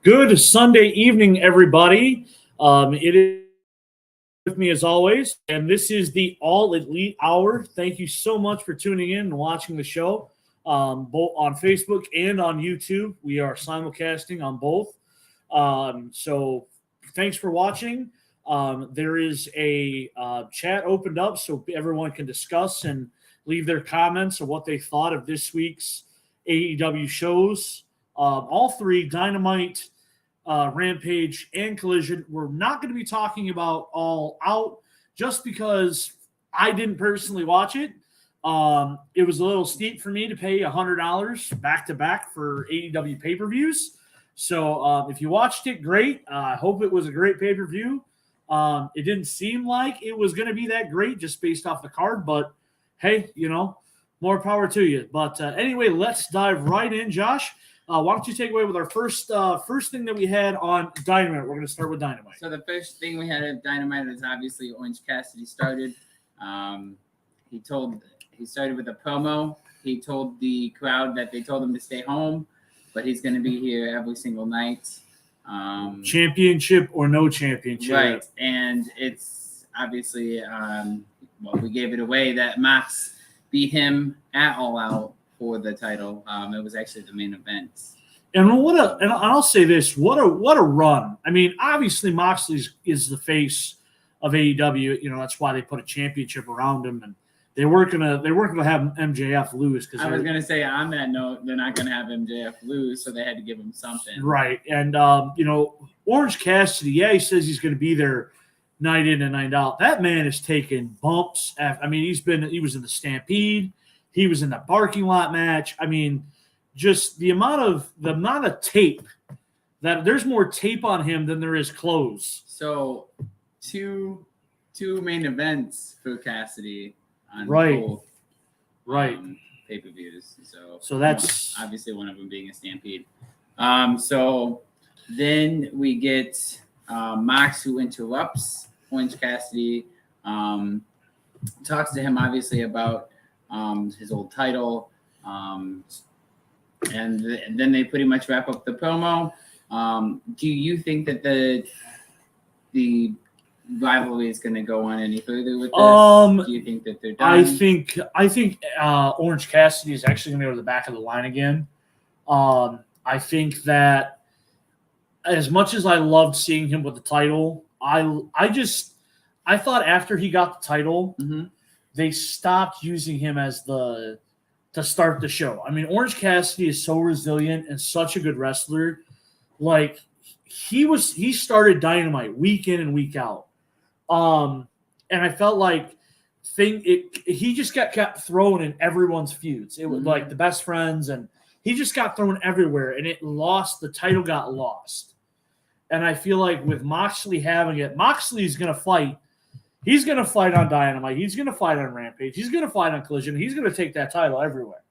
Good Sunday evening, everybody. It is with me as always, and this is the All Elite Hour. Thank you so much for tuning in and watching the show, both on Facebook and on YouTube. We are simulcasting on both. So thanks for watching. There is a chat opened up so everyone can discuss and leave their comments of what they thought of this week's AEW shows. All three, Dynamite, Rampage, and Collision. We're not going to be talking about All Out just because I didn't personally watch it. It was a little steep for me to pay $100 back-to-back for AEW pay-per-views. So if you watched it, great. I hope it was a great pay-per-view. It didn't seem like it was going to be that great just based off the card, but hey, more power to you. But anyway, let's dive right in, Josh. Why don't you take away with our first thing that we had on Dynamite? We're going to start with Dynamite. So the first thing we had at Dynamite is obviously Orange Cassidy started. He started with a promo. He told the crowd that they told him to stay home, but he's going to be here every single night. Championship or no championship. Right. And it's obviously, we gave it away that Mox beat him at All Out for the title. It was actually the main event. And I'll say this, what a run. I mean, obviously Moxley is the face of AEW. That's why they put a championship around him, and they weren't gonna have MJF lose because I was gonna say on that note, they're not gonna have MJF lose, so they had to give him something. Right. And Orange Cassidy, he says he's gonna be there night in and night out. That man is taking bumps. He was in the Stampede. He was in the parking lot match. I mean, just the amount of tape that there's more tape on him than there is clothes. So two main events for Cassidy on both pay-per-views. So that's obviously one of them being a Stampede. So then we get Mox, who interrupts Orange Cassidy, talks to him obviously about his old title, and then they pretty much wrap up the promo. Do you think that the rivalry is going to go on any further with this? Do you think that they're done? I think Orange Cassidy is actually going to go to the back of the line again. I think that as much as I loved seeing him with the title, I thought after he got the title. Mm-hmm. They stopped using him as to start the show. I mean, Orange Cassidy is so resilient and such a good wrestler. Like he started Dynamite week in and week out. And I felt like he just kept thrown in everyone's feuds. It was like the best friends, and he just got thrown everywhere, and the title got lost. And I feel like with Moxley having it, Moxley's going to fight. He's going to fight on Dynamite. He's going to fight on Rampage. He's going to fight on Collision. He's going to take that title everywhere.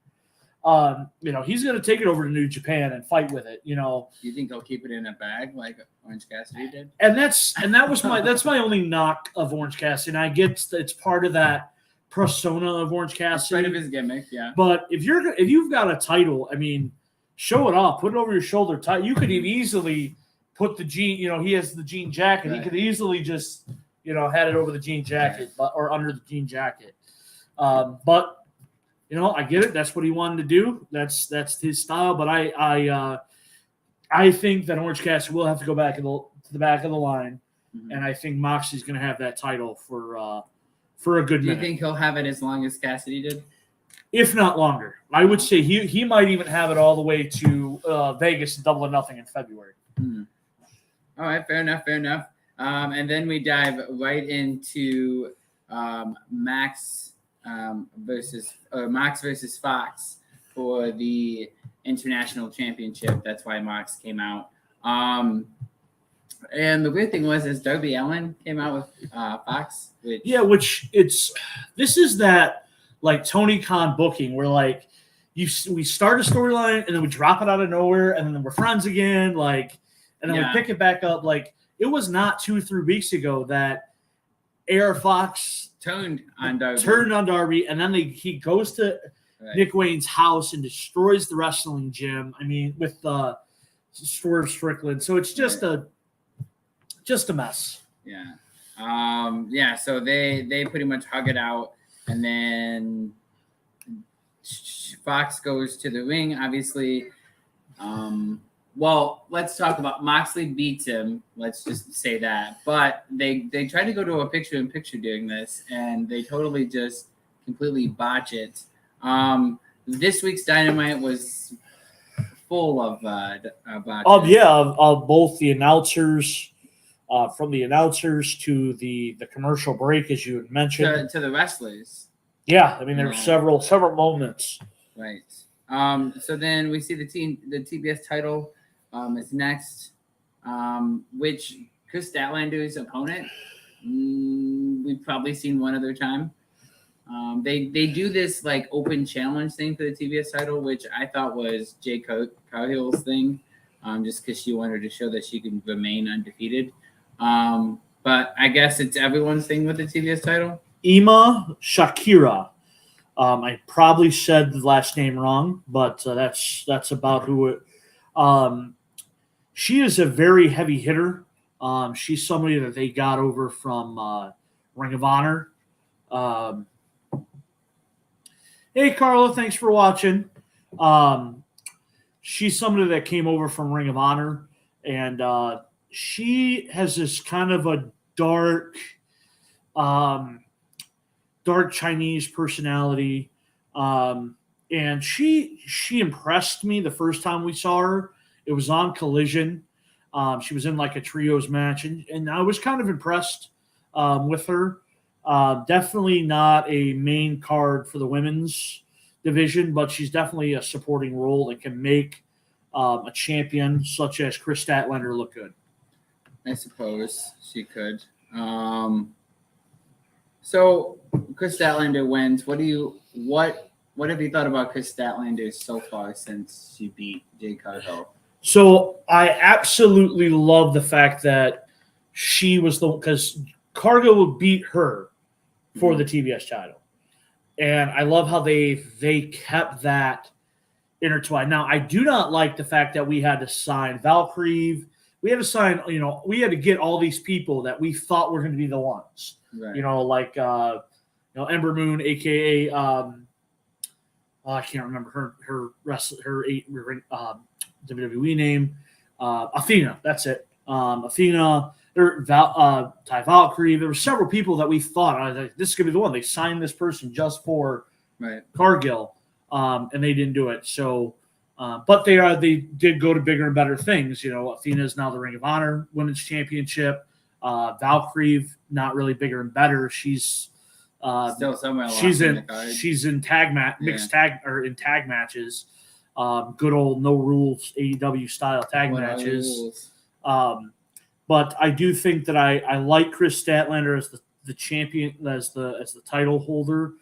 He's going to take it over to New Japan and fight with it. You think he'll keep it in a bag like Orange Cassidy did? And that's my only knock of Orange Cassidy. And I get it's part of that persona of Orange Cassidy. It's part of his gimmick, yeah. But if you've got a title, I mean, show it off, put it over your shoulder. You could easily put the jean. He has the jean jacket. Right. He could easily just. Had it over the jean jacket or under the jean jacket. But I get it. That's what he wanted to do. That's his style. But I think that Orange Cassidy will have to go back to the back of the line, and I think Moxley's going to have that title for a good minute. Do you think he'll have it as long as Cassidy did? If not longer. I would say he might even have it all the way to Vegas and Double or Nothing in February. Mm-hmm. All right, fair enough. And then we dive right into Mox versus Fox for the International Championship. That's why Mox came out. And the weird thing is Darby Allin came out with Fox. This is that like Tony Khan booking where like we start a storyline and then we drop it out of nowhere and then we're friends again, and then we pick it back up. Like, it was not 2-3 weeks ago that AR Fox turned on Darby, and then he goes to Nick Wayne's house and destroys the wrestling gym. I mean, with Swerve Strickland. So it's just a mess. Yeah. Yeah. So they pretty much hug it out, and then Fox goes to the ring. Obviously. Well, let's talk about Moxley beats him. Let's just say that. But they try to go to a picture-in-picture during this, and they totally just completely botch it. This week's Dynamite was full of botches. Of both the announcers, from the announcers to the commercial break, as you had mentioned, to the wrestlers. Yeah, I mean there were several moments. Right. So then we see the TBS title is next, which Chris Statlander's opponent we've probably seen one other time. They do this like open challenge thing for the TBS title, which I thought was Jay Cargill's thing, just because she wanted to show that she can remain undefeated. But I guess it's everyone's thing with the TBS title. Ima Shakira. I probably said the last name wrong, but that's about who it. She is a very heavy hitter. She's somebody that they got over from Ring of Honor. Hey, Carla, thanks for watching. She's somebody that came over from Ring of Honor, and she has this kind of a dark Chinese personality. And she impressed me the first time we saw her. It was on Collision. She was in like a trios match, and I was kind of impressed with her. Definitely not a main card for the women's division, but she's definitely a supporting role that can make a champion such as Chris Statlander look good. I suppose she could. So Chris Statlander wins. What have you thought about Chris Statlander so far since she beat Jay Cargill? So I absolutely love the fact that she was because Cargill would beat her for the TBS title, and I love how they kept that intertwined. Now I do not like the fact that we had to sign Valkyrie. We had to sign, we had to get all these people that we thought were going to be the ones. Right. Like Ember Moon, aka I can't remember her WWE name. Athena, that's it. Athena, Ty Valkyrie. There were several people that we thought, I was like, this is gonna be the one. They signed this person just for Cargill, and they didn't do it. So, but they did go to bigger and better things. Athena is now the Ring of Honor Women's Championship. Valkyrie, not really bigger and better. She's still somewhere. She's in mixed tag or in tag matches. Good old no rules AEW style tag matches. But I do think that I like Chris Statlander as the champion, as the title holder.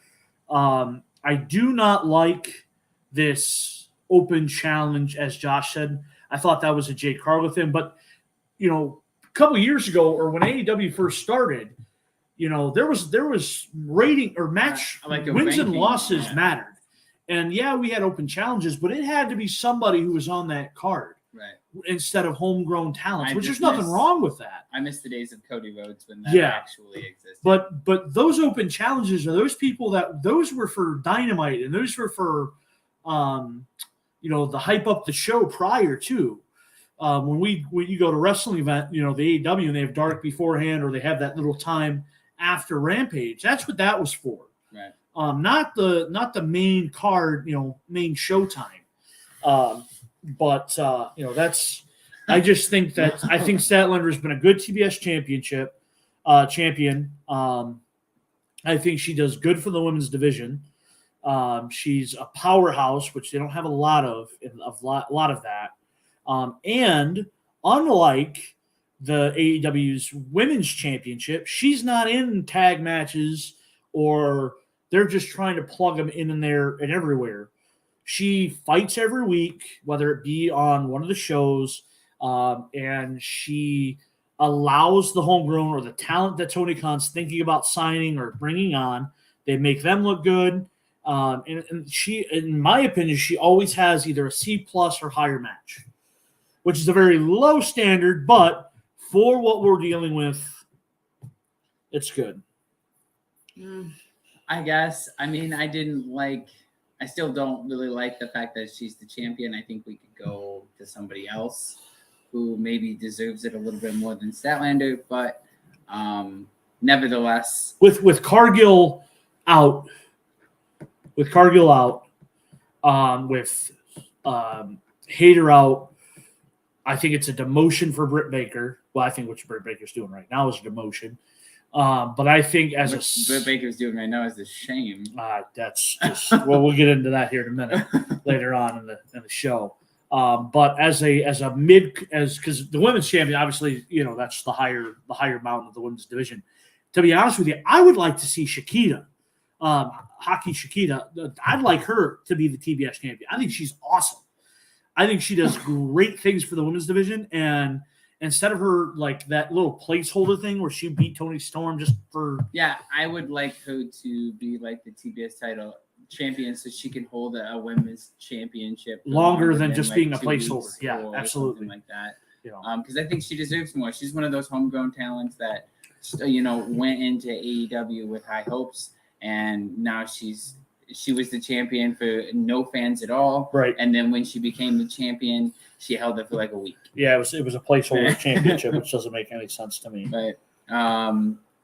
I do not like this open challenge, as Josh said. I thought that was a Jay Cargill thing, but a couple years ago, or when AEW first started, there was rating or match wins and losses mattered. And we had open challenges, but it had to be somebody who was on that card, instead of homegrown talents, which there's nothing wrong with that. I miss the days of Cody Rhodes when that actually existed. But those open challenges are those people those were for Dynamite, and those were for the hype up the show prior to. When you go to wrestling event, the AEW, and they have dark beforehand, or they have that little time after Rampage. That's what that was for. Right. Not the main card, main showtime. But that's. I just think that I think Statlander has been a good TBS champion. I think she does good for the women's division. She's a powerhouse, which they don't have a lot of that. And unlike the AEW's women's championship, she's not in tag matches, or they're just trying to plug them in and there and everywhere. She fights every week, whether it be on one of the shows, and she allows the homegrown or the talent that Tony Khan's thinking about signing or bringing on. They make them look good. And she, in my opinion, she always has either a C+ or higher match, which is a very low standard, but for what we're dealing with, it's good. I guess. I mean, I still don't really like the fact that she's the champion. I think we could go to somebody else who maybe deserves it a little bit more than Statlander, but nevertheless. With Cargill out, with Hayter out, I think it's a demotion for Britt Baker. Well, I think what Britt Baker's doing right now is a demotion. But I think as what Britt Baker's doing right now is a shame. That's just well, we'll get into that here in a minute later on in the show. But because the women's champion, obviously, that's the higher mountain of the women's division. To be honest with you, I would like to see Shakita, Hockey Shakita. I'd like her to be the TBS champion. I think she's awesome. I think she does great things for the women's division, and instead of her like that little placeholder thing where she beat Toni Storm just for I would like her to be like the TBS title champion so she can hold a women's championship longer than just like being a 2 placeholder. weeks Yeah, or absolutely. something like that. Because I think she deserves more. She's one of those homegrown talents that went into AEW with high hopes, and now she was the champion for no fans at all. Right. And then when she became the champion, she held it for like a week. Yeah, it was a placeholder championship, which doesn't make any sense to me. But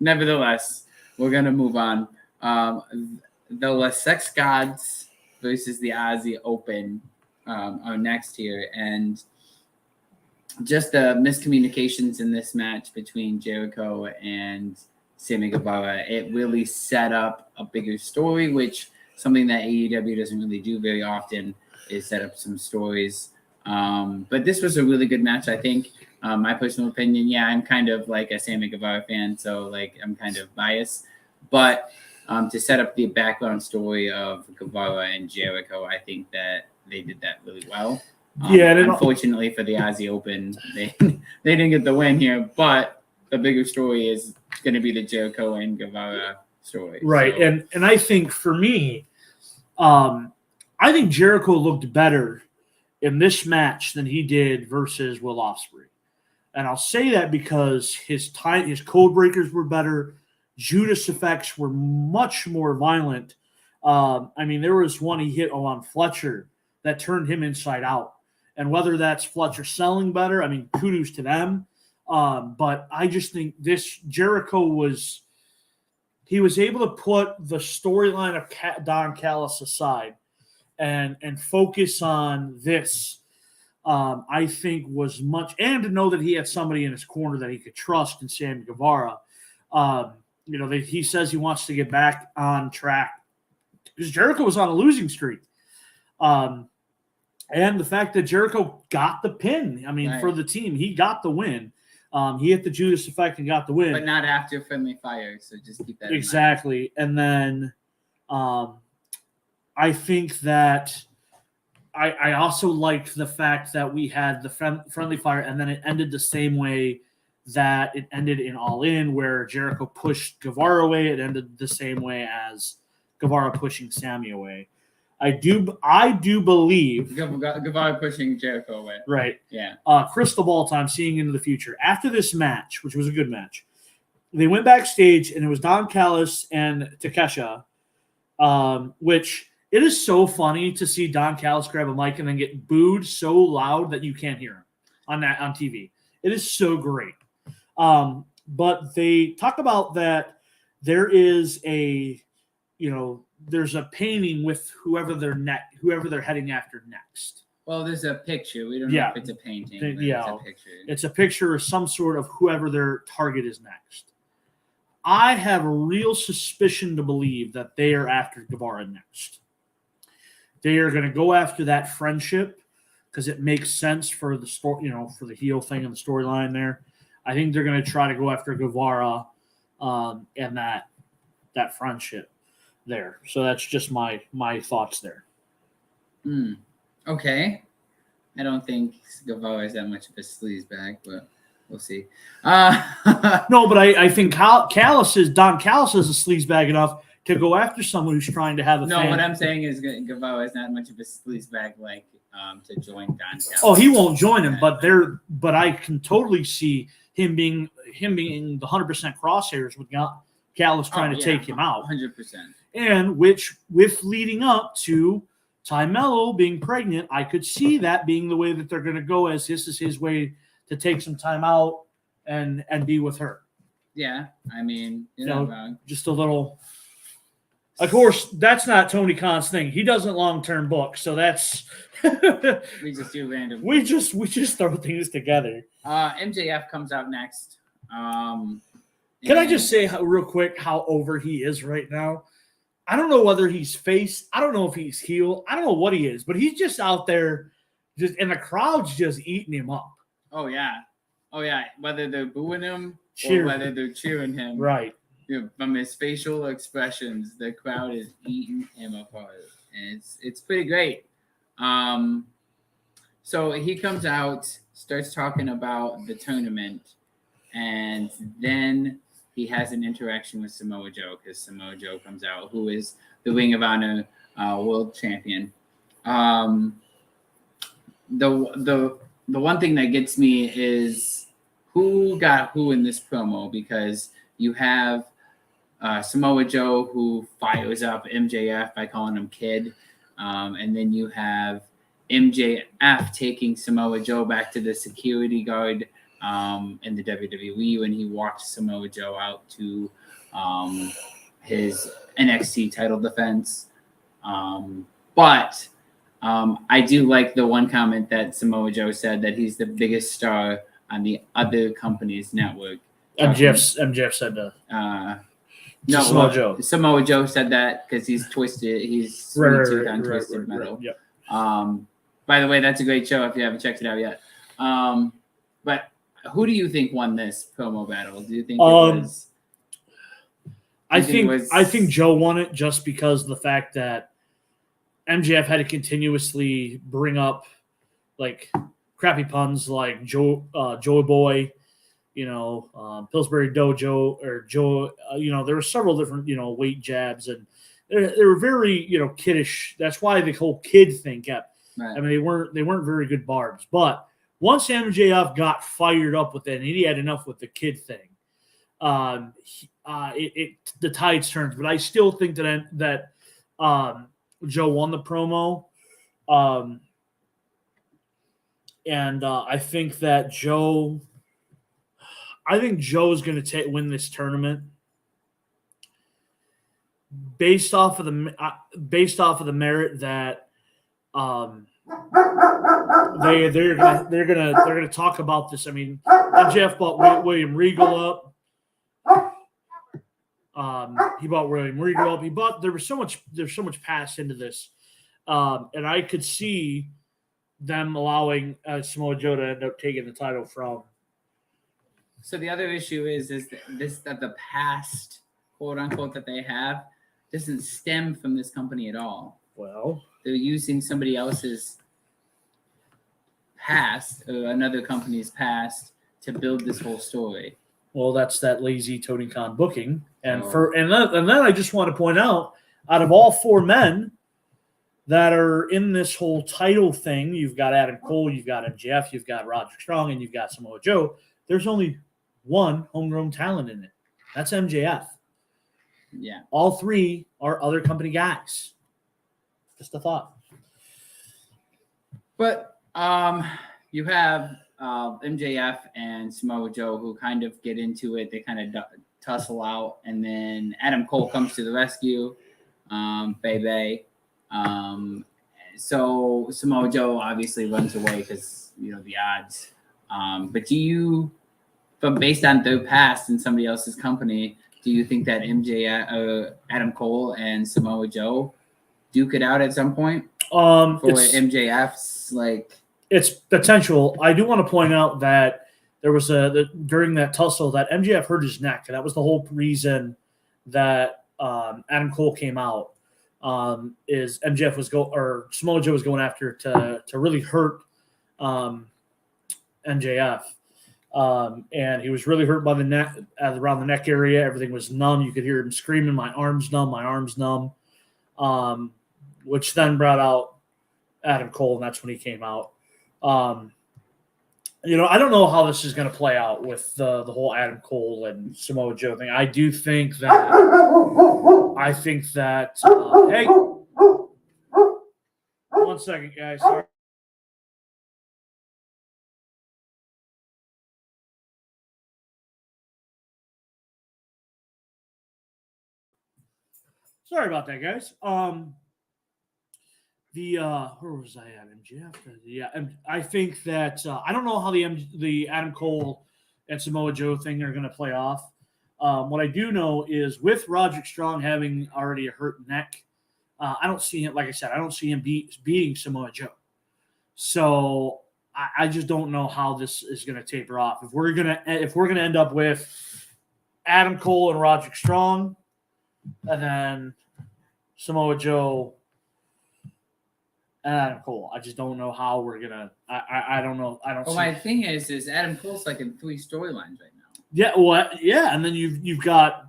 nevertheless, we're gonna move on. The La Sex Gods versus the Aussie Open are next here, and just the miscommunications in this match between Jericho and Sammy Guevara, it really set up a bigger story, which something that AEW doesn't really do very often is set up some stories. But this was a really good match, I think. My personal opinion, I'm kind of like a Sammy Guevara fan, so like I'm kind of biased. But to set up the background story of Guevara and Jericho, I think that they did that really well. Unfortunately for the Aussie Open, they didn't get the win here, but the bigger story is going to be the Jericho and Guevara story. Right, so. And I think for me, I think Jericho looked better in this match than he did versus Will Ospreay. And I'll say that because his code breakers were better. Judas effects were much more violent. There was one he hit on Fletcher that turned him inside out. And whether that's Fletcher selling better, kudos to them. But I just think this Jericho was able to put the storyline of Don Callis aside and focus on this. I think was much, and to know that he had somebody in his corner that he could trust in Sammy Guevara. He says he wants to get back on track because Jericho was on a losing streak. And the fact that Jericho got the pin, right. For the team, he got the win. He hit the Judas effect and got the win. But not after Friendly Fire, so just keep that in mind. Exactly. And then I think that I also liked the fact that we had the Friendly Fire, and then it ended the same way that it ended in All In, where Jericho pushed Guevara away. It ended the same way as Guevara pushing Sammy away. I do believe Guevara pushing Jericho away. Right. Yeah. Crystal ball time, seeing into the future. After this match, which was a good match, they went backstage and it was Don Callis and Takesha, which it is so funny to see Don Callis grab a mic and then get booed so loud that you can't hear him on TV. It is so great. But they talk about that there is there's a painting with whoever they're heading after next. Well, there's a picture. We don't know if it's a painting. It's a picture. It's a picture of some sort of whoever their target is next. I have a real suspicion to believe that they are after Guevara next. They are going to go after that friendship because it makes sense for the story, for the heel thing and the storyline there. I think they're going to try to go after Guevara and that friendship there. So that's just my thoughts there. Okay. I don't think Guevara is that much of a sleazebag, but we'll see. No, but I think Don Callis is a sleazebag enough to go after someone who's trying to have a fan. What I'm saying is Guevara is not much of a sleazebag like to join Don Callis. Oh, he won't join him, but I can totally see him being the 100% crosshairs with Callis trying to take him out. 100%. And which, with leading up to Ty Mello being pregnant, I could see that being the way that they're going to go, as this is his way to take some time out and be with her. Yeah, I mean, you're not wrong. Just a little. Of course, that's not Tony Khan's thing. He doesn't long-term book, so that's. We just do random. We just throw things together. MJF comes out next. Can I just say real quick how over he is right now? I don't know whether he's face. I don't know if he's heel. I don't know what he is, but he's just out there, and the crowd's just eating him up. Oh yeah. Whether they're booing him Cheering. or whether they're cheering him, Right. From his facial expressions, the crowd is eating him apart, and it's pretty great. So he comes out, starts talking about the tournament, and then he has an interaction with Samoa Joe, because Samoa Joe comes out, who is the Ring of Honor world champion. The one thing that gets me is who got who in this promo, because you have Samoa Joe, who fires up MJF by calling him kid, and then you have MJF taking Samoa Joe back to the security guard in the WWE when he walked Samoa Joe out to his NXT title defense. But I do like the one comment that Samoa Joe said, that he's the biggest star on the other company's network. MJF said that. No, Samoa Joe. Samoa Joe said that because he's twisted. He's sweet tooth on Twisted Metal. Yep. By the way, that's a great show if you haven't checked it out yet. But who do you think won this promo battle? Do you think it was? I think Joe won it just because of the fact that MJF had to continuously bring up like crappy puns like Joe Boy, Pillsbury Dojo, or Joe. There were several different weight jabs, and they were very kiddish. That's why the whole kid thing kept. Right. I mean, they weren't very good barbs, but once MJF got fired up with it, and he had enough with the kid thing, the tides turned. But I still think that Joe won the promo, and I think that Joe is going to win this tournament based off of the merit that. They're gonna talk about this. I mean, MJF bought William Regal up. He bought William Regal up. There's so much passed into this, and I could see them allowing Samoa Joe to end up taking the title from. So the other issue is that the past, quote unquote, that they have doesn't stem from this company at all. Well, they're using somebody else's past or another company's past to build this whole story. Well, that's that lazy Tony Khan booking. And then I just want to point out of all four men that are in this whole title thing, you've got Adam Cole, you've got MJF, you've got Roderick Strong, and you've got Samoa Joe. There's only one homegrown talent in it. That's MJF. Yeah. All three are other company guys. Just a thought. But you have MJF and Samoa Joe who kind of get into it. They kind of tussle out, and then Adam Cole comes to the rescue. Bebe. So Samoa Joe obviously runs away because the odds. But based on their past in somebody else's company, do you think that Adam Cole and Samoa Joe duke it out at some point? For MJF's it's potential. I do want to point out that there was during that tussle that MJF hurt his neck, and that was the whole reason that Adam Cole came out. Is MJF Samoa Joe was going after to really hurt MJF, and he was really hurt by the neck, around the neck area. Everything was numb. You could hear him screaming, "My arm's numb, my arm's numb," which then brought out Adam Cole, and that's when he came out. I don't know how this is going to play out with the whole Adam Cole and Samoa Joe thing. I think that hey, 1 second, guys. Sorry. Sorry about that, guys. Where was I at? MJF. Yeah, and I think that I don't know how the Adam Cole and Samoa Joe thing are going to play off. What I do know is with Roderick Strong having already a hurt neck, I don't see him. Like I said, I don't see him beating Samoa Joe. So I just don't know how this is going to taper off. If we're gonna end up with Adam Cole and Roderick Strong, and then Samoa Joe and Adam Cole, I just don't know how we're gonna. I don't know. I don't. Well, my thing is Adam Cole's like in 3 storylines right now. Yeah. Well, yeah, and then you've got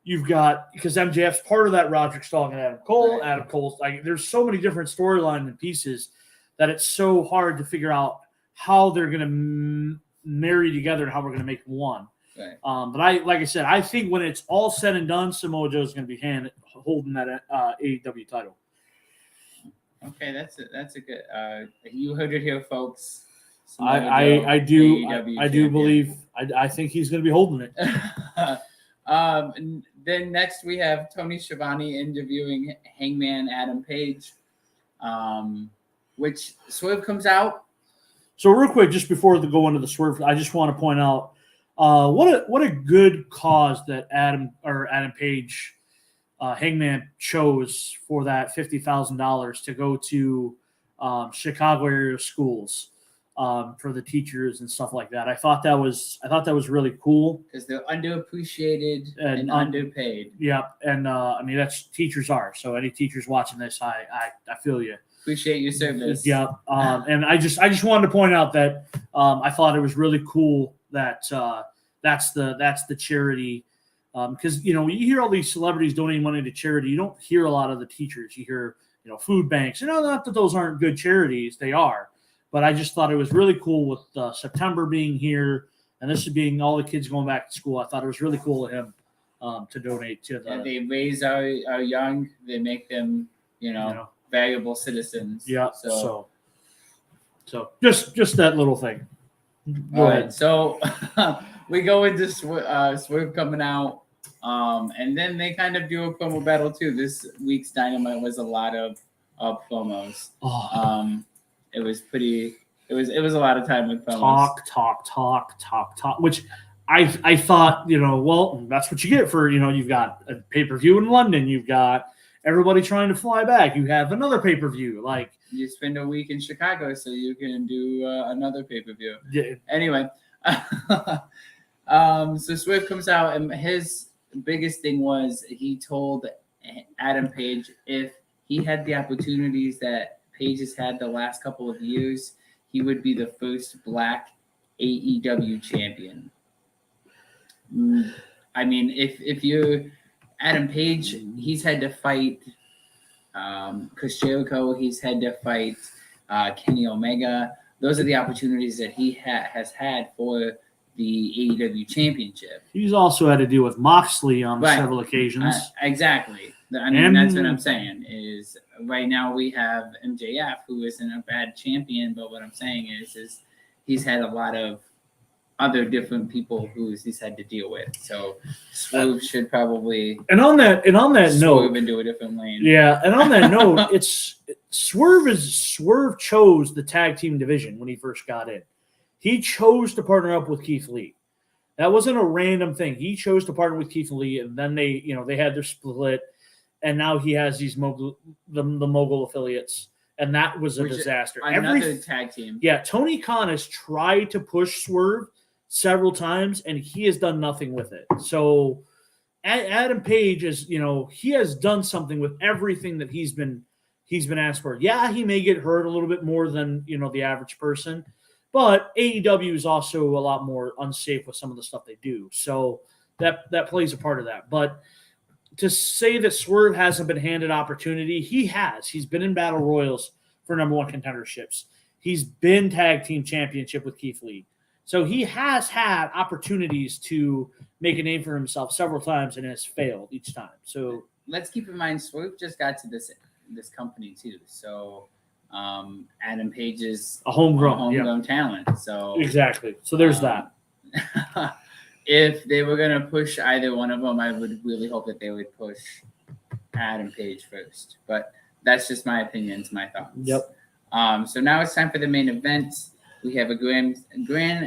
because MJF's part of that Roderick Strong and Adam Cole. Right. Adam Cole's like there's so many different storylines and pieces that it's so hard to figure out how they're going to marry together and how we're going to make one. Right. But like I said, I think when it's all said and done, Samoa Joe is going to be holding that AEW title. Okay, that's a good. You heard it here, folks. I do believe I think he's going to be holding it. Then next we have Tony Schiavone interviewing Hangman Adam Page, which Swerve comes out. So real quick, just before we go into the Swerve, I just want to point out what a good cause that Adam Page, Hangman chose for that $50,000 to go to Chicago area schools for the teachers and stuff like that. I thought that was really cool because they're underappreciated and underpaid. Yeah, and I mean that's teachers are. So any teachers watching this, I feel you. Appreciate your service. Yeah, and I just wanted to point out that I thought it was really cool that that's the charity because you hear all these celebrities donating money to charity. You don't hear a lot of the teachers. You hear food banks. Not that those aren't good charities. They are. But I just thought it was really cool with September being here and this being all the kids going back to school. I thought it was really cool of him to donate to the. They raise our young. They make them, valuable citizens. Yeah. So just that little thing. Go ahead. Right, so we go into Swerve coming out, and then they kind of do a promo battle too. This week's Dynamite was a lot of promos. Oh. It was pretty. It was a lot of time with promos. Talk. Which I thought, well, that's what you get for you've got a pay-per-view in London. You've got everybody trying to fly back. You have another pay-per-view. Like you spend a week in Chicago, so you can do another pay-per-view. Yeah. Anyway, so Swerve comes out, and his biggest thing was he told Adam Page if he had the opportunities that Page has had the last couple of years, he would be the first Black AEW champion. I mean, if you're Adam Page, he's had to fight Chris Jericho, he's had to fight Kenny Omega. Those are the opportunities that he has had for the AEW championship. He's also had to deal with Moxley on several occasions. Exactly. I mean, that's what I'm saying is right now we have MJF, who isn't a bad champion, but what I'm saying is he's had a lot of other different people who he's had to deal with. So Swerve should probably and on that note into a different lane. Yeah, and on that note, Swerve chose the tag team division when he first got in. He chose to partner up with Keith Lee. That wasn't a random thing. He chose to partner with Keith Lee, and then they had their split. And now he has these the mogul affiliates, and that was a disaster. Another tag team. Yeah, Tony Khan has tried to push Swerve several times, and he has done nothing with it. So Adam Page is, he has done something with everything that he's been asked for. Yeah, he may get hurt a little bit more than the average person, but AEW is also a lot more unsafe with some of the stuff they do. So that plays a part of that, but. To say that Swerve hasn't been handed opportunity, he has. He's been in battle royals for number one contenderships. He's been tag team championship with Keith Lee. So he has had opportunities to make a name for himself several times and has failed each time. So let's keep in mind, Swerve just got to this company too. So Adam Page is a homegrown talent. So exactly. So there's that. If they were going to push either one of them, I would really hope that they would push Adam Page first. But that's just my opinions, my thoughts. Yep. So now it's time for the main event. We have a Grand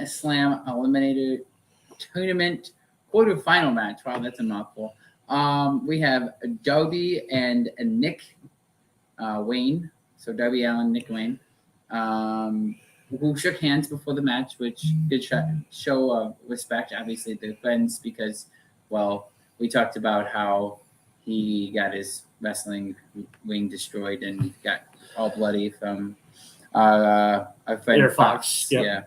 Slam Eliminator Tournament quarterfinal match. Wow, that's a mouthful. We have Darby and Nick Wayne. So Darby Allin, Nick Wayne, who shook hands before the match, which did show respect. Obviously, they're friends because, well, we talked about how he got his wrestling wing destroyed and got all bloody from our friend Air Fox. Yep. Yeah.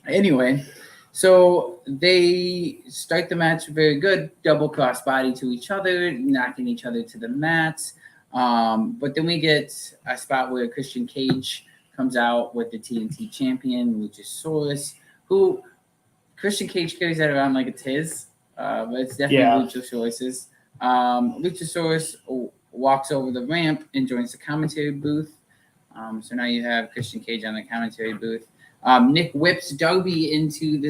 Anyway, so they start the match very good, double crossbody to each other, knocking each other to the mat. But then we get a spot where Christian Cage comes out with the TNT champion, Luchasaurus, who Christian Cage carries that around like it's his, but it's definitely Luchasaurus's. Luchasaurus walks over the ramp and joins the commentary booth. So now you have Christian Cage on the commentary booth. Nick whips Darby into the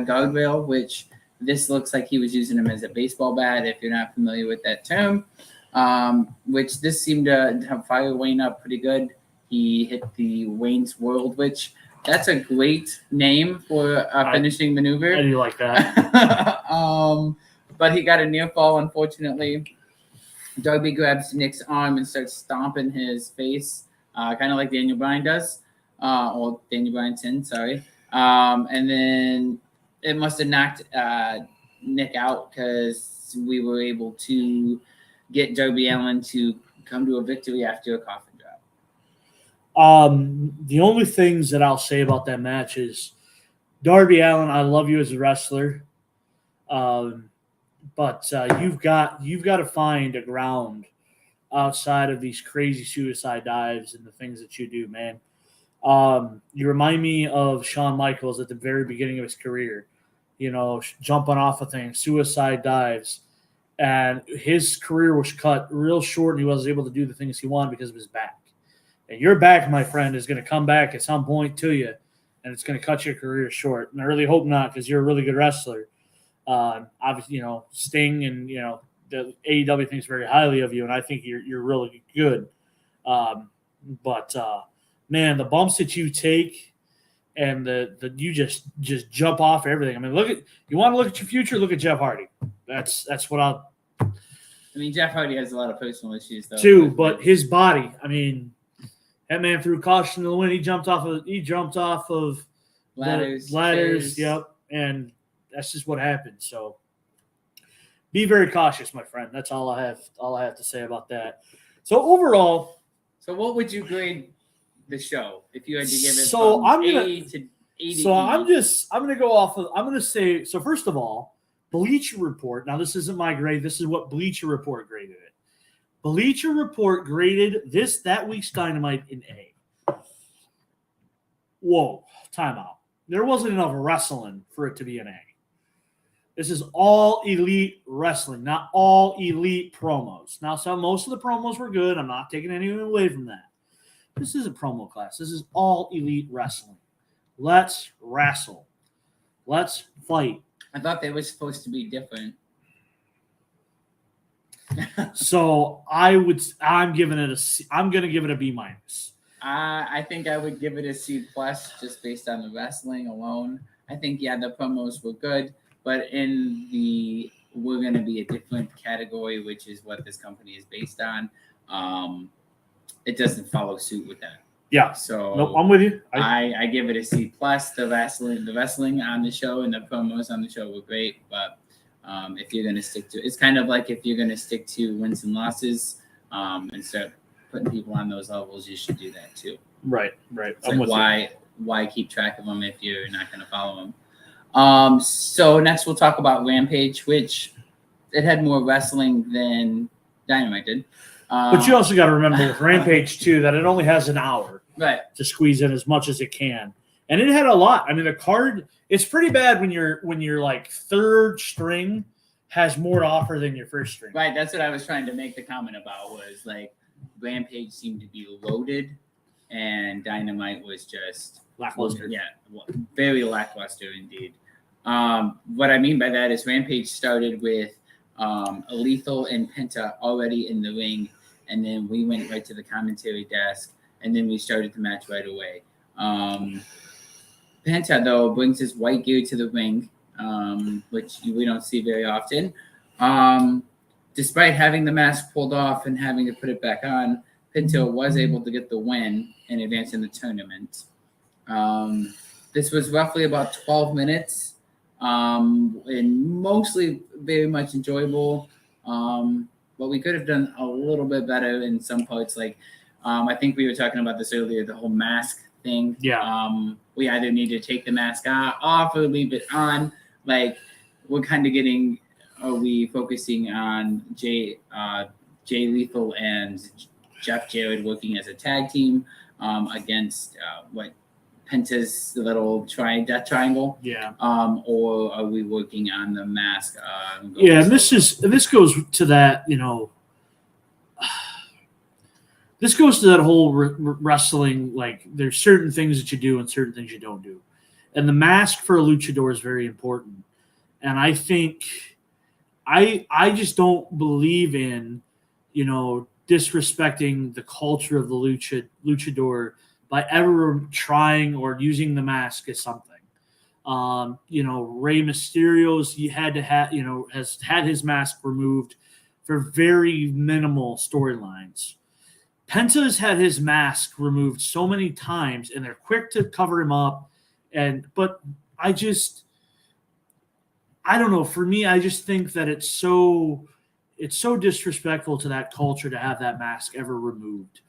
guardrail, which this looks like he was using him as a baseball bat, if you're not familiar with that term. Which this seemed to have fire Wayne up pretty good. He hit the Wayne's World, which that's a great name for a finishing maneuver. I do like that. But he got a near fall, unfortunately. Darby grabs Nick's arm and starts stomping his face, kind of like Daniel Bryan does. Or Daniel Bryanson, sorry. And then it must have knocked Nick out because we were able to get Darby Allin to come to a victory after a coffin drop. The only things that I'll say about that match is Darby Allin, I love you as a wrestler. But you've got to find a ground outside of these crazy suicide dives and the things that you do, man. You remind me of Shawn Michaels at the very beginning of his career, jumping off of things, suicide dives. And his career was cut real short, and he wasn't able to do the things he wanted because of his back. And your back, my friend, is going to come back at some point to you, and it's going to cut your career short. And I really hope not, because you're a really good wrestler. Obviously, Sting and the AEW thinks very highly of you, and I think you're really good. But man, the bumps that you take, and the you just jump off everything. I mean, you want to look at your future, look at Jeff Hardy. That's what I'll. I mean, Jeff Hardy has a lot of personal issues, though. Too, but his body. I mean, that man threw caution to the wind. He jumped off of ladders. Chairs. Yep, and that's just what happened. So, be very cautious, my friend. That's all I have to say about that. So overall, what would you grade the show if you had to give it so from I'm gonna, A to 80? So I'm gonna go off of. I'm gonna say. So first of all, Bleacher Report. Now this isn't my grade. This is what Bleacher Report graded it. Bleacher Report graded that week's Dynamite in A. Whoa, timeout. There wasn't enough wrestling for it to be an A. This is all elite wrestling, not all elite promos. Now, most of the promos were good. I'm not taking anything away from that. This is a promo class. This is all elite wrestling. Let's wrestle. Let's fight. I thought they were supposed to be different. So I'm giving it a C. I'm going to give it a B minus. I think I would give it a C plus just based on the wrestling alone. I think, the promos were good, but we're going to be a different category, which is what this company is based on. It doesn't follow suit with that. Yeah. So nope, I'm with you. I give it a C plus. The wrestling on the show and the promos on the show were great, but if you're going to stick to, it's kind of like if you're going to stick to wins and losses and start putting people on those levels, you should do that too. Right. It's like why keep track of them if you're not going to follow them? So next we'll talk about Rampage, which it had more wrestling than Dynamite did. But you also got to remember with Rampage too that it only has an hour right. to squeeze in as much as it can, and it had a lot. I mean, the card it's pretty bad when you're like third string has more to offer than your first string. Right. That's what I was trying to make the comment about. Was like Rampage seemed to be loaded, and Dynamite was just Lackluster. Yeah, very lackluster indeed. What I mean by that is Rampage started with Lethal and Penta already in the ring, and then we went right to the commentary desk, and then we started the match right away. Penta, though, brings his white gear to the ring, which we don't see very often. Despite having the mask pulled off and having to put it back on, Penta was able to get the win and advance in the tournament. This was roughly about 12 minutes. And mostly very much enjoyable. But we could have done a little bit better in some parts. Like, I think we were talking about this earlier, the whole mask thing. Yeah. We either need to take the mask off or leave it on. Like, we're kind of getting, are we focusing on Jay Lethal and Jeff Jarrett working as a tag team against what Penta's little death triangle, Yeah. or are we working on the mask? Yeah, and this goes to that, this goes to that whole wrestling. Like, there's certain things that you do and certain things you don't do, and the mask for a luchador is very important. And I think I just don't believe in, disrespecting the culture of the luchador by ever trying or using the mask as something. Rey Mysterio's has had his mask removed for very minimal storylines. Penta's had his mask removed so many times, and they're quick to cover him up. But I don't know. For me, I just think that it's so disrespectful to that culture to have that mask ever removed.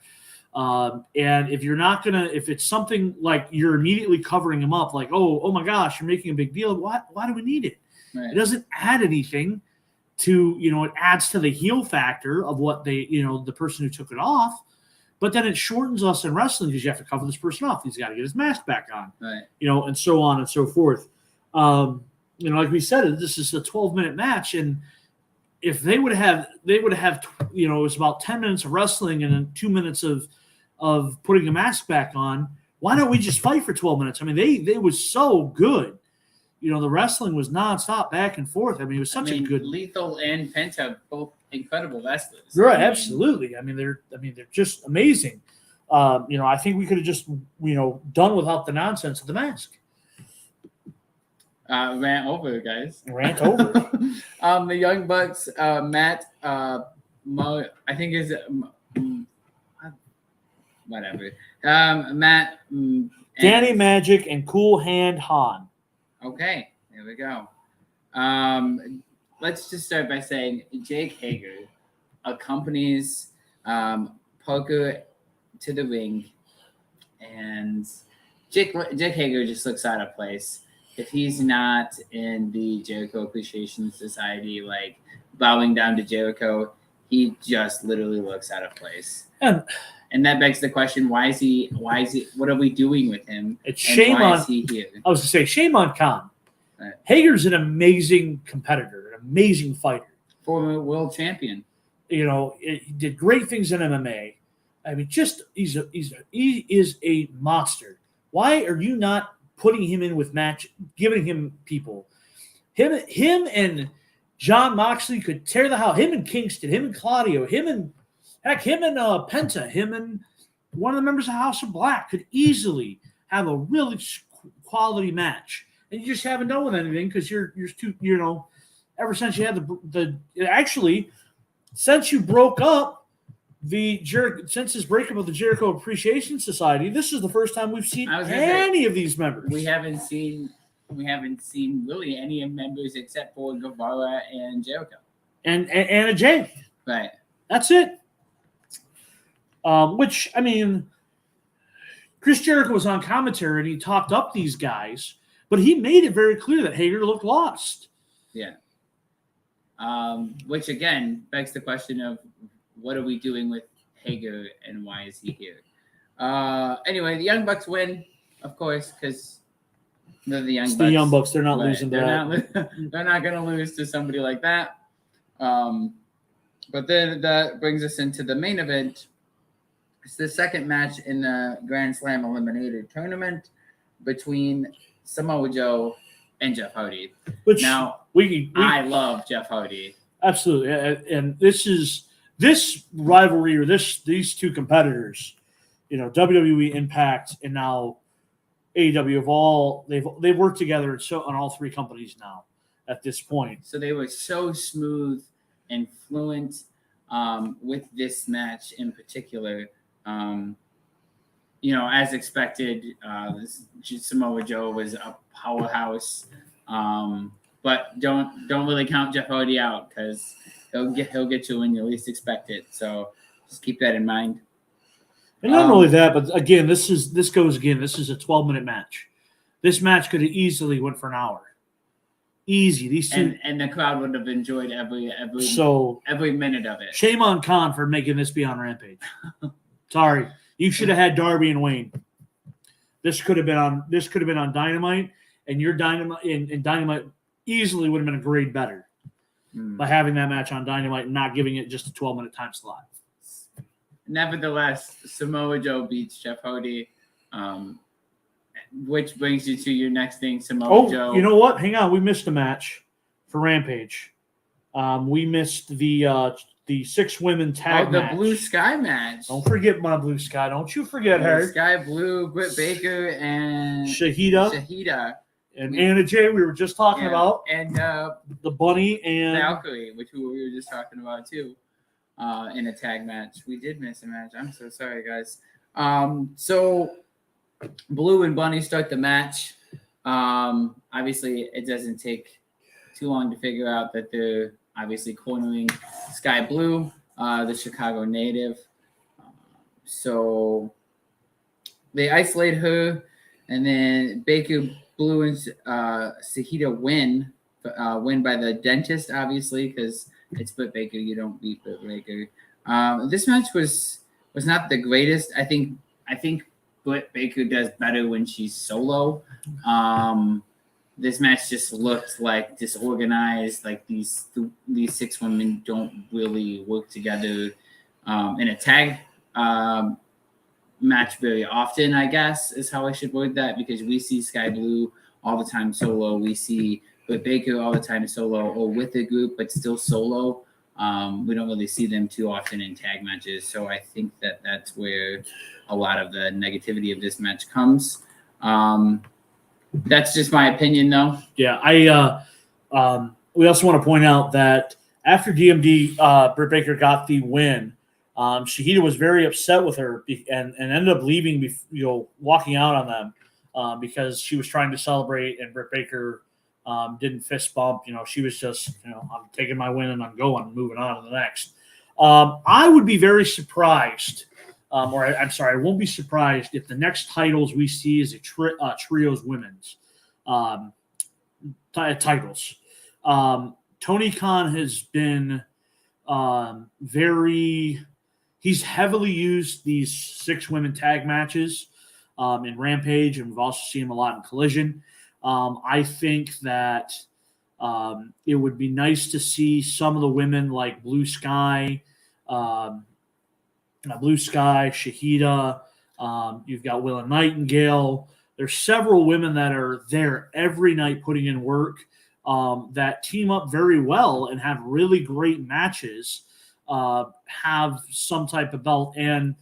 And if you're not if it's something like you're immediately covering him up, like, oh my gosh, you're making a big deal. Why do we need it? Right. It doesn't add anything to, it adds to the heel factor of what the person who took it off, but then it shortens us in wrestling because you have to cover this person off. He's got to get his mask back on, right. And so on and so forth. Like we said, this is a 12-minute match, and if they would have, it was about 10 minutes of wrestling and then 2 minutes of putting the mask back on. Why don't we just fight for 12 minutes? I mean, they was so good. The wrestling was nonstop back and forth. I mean, it was such a good. Lethal and Penta, both incredible wrestlers. Right, absolutely. I mean, they're just amazing. I think we could have just done without the nonsense of the mask. Rant over, guys. Rant over. The Young Bucks, Matt, I think is whatever. Matt, Danny Magic and Cool Hand Han. Okay, there we go. Let's just start by saying Jake Hager accompanies Parker to the ring, and Jake Hager just looks out of place. If he's not in the Jericho Appreciation Society, like bowing down to Jericho, he just literally looks out of place. And that begs the question: Why is he? What are we doing with him? It's shame on. Is he here? I was to say shame on Khan. Right. Hager's an amazing competitor, an amazing fighter, former world champion. He did great things in MMA. I mean, he is a monster. Why are you not putting him in with giving him people? Him and John Moxley could tear the house. Him and Kingston, him and Claudio, him and Penta, him and one of the members of House of Black could easily have a really quality match. And you just haven't done with anything because you're too, ever since you had since you broke up since his breakup of the Jericho Appreciation Society, this is the first time we've seen any of these members. We haven't seen really any members except for Guevara and Jericho. And a Jay. Right. That's it. Which, I mean, Chris Jericho was on commentary and he talked up these guys, but he made it very clear that Hager looked lost. Yeah. Which again begs the question of what are we doing with Hager and why is he here? Anyway, the Young Bucks win, of course, because they're the Young It's Bucks. the Young Bucks. They're not Right. losing to that. They're not going to lose to somebody like that. But then that brings us into the main event. It's the second match in the Grand Slam Eliminator Tournament between Samoa Joe and Jeff Hardy. Which Now, we I love Jeff Hardy. absolutely, and this rivalry or these two competitors, WWE, Impact, and now AEW they've worked together on all three companies now at this point. So they were so smooth and fluent with this match in particular. As expected, Samoa Joe was a powerhouse, but don't really count Jeff Hardy out because he'll get you when you least expect it. So just keep that in mind. And not only that, but again, this is a 12-minute match. This match could have easily went for an hour. Easy. These two, and the crowd would have enjoyed every minute of it. Shame on Khan for making this be on Rampage. Sorry, you should have had Darby and Wayne. This could have been on Dynamite, and your Dynamite and Dynamite easily would have been a grade better by having that match on Dynamite and not giving it just a 12-minute time slot. Nevertheless, Samoa Joe beats Jeff Hardy, which brings you to your next thing, Samoa Joe. You know what? Hang on. We missed a match for Rampage. We missed the 6 women tag match. The Blue Sky match. Don't forget my Blue Sky. Don't you forget her. Sky Blue, Britt Baker, and Shahida. And Anna Jay, we were just talking about. And the Bunny and Valkyrie, which we were just talking about too. In a tag match. We did miss a match. I'm so sorry, guys. So Blue and Bunny start the match. Obviously, it doesn't take too long to figure out that they're obviously cornering Sky Blue, the Chicago native. So they isolate her, and then Baker, Blue, and Shahida win by the dentist, obviously, because it's Britt Baker. You don't beat Britt Baker. This match was not the greatest. I think Britt Baker does better when she's solo. This match just looked like disorganized. Like these 6 women don't really work together in a tag match very often, I guess, is how I should word that, because we see Sky Blue all the time solo. We see Britt Baker all the time solo or with a group, but still solo. We don't really see them too often in tag matches. So I think that's where a lot of the negativity of this match comes. That's just my opinion, though. Yeah, we also want to point out that after DMD, Britt Baker got the win. Shahida was very upset with her and ended up leaving, walking out on them because she was trying to celebrate, and Britt Baker didn't fist bump. She was just, I'm taking my win and I'm moving on to the next. I would be very surprised, I won't be surprised if the next titles we see is a trios women's titles. Tony Khan has been he's heavily used these 6 women tag matches in Rampage, and we've also seen him a lot in Collision. I think that it would be nice to see some of the women like Blue Sky, Shahida. You've got Willa Nightingale. There's several women that are there every night putting in work that team up very well and have really great matches, have some type of belt. And,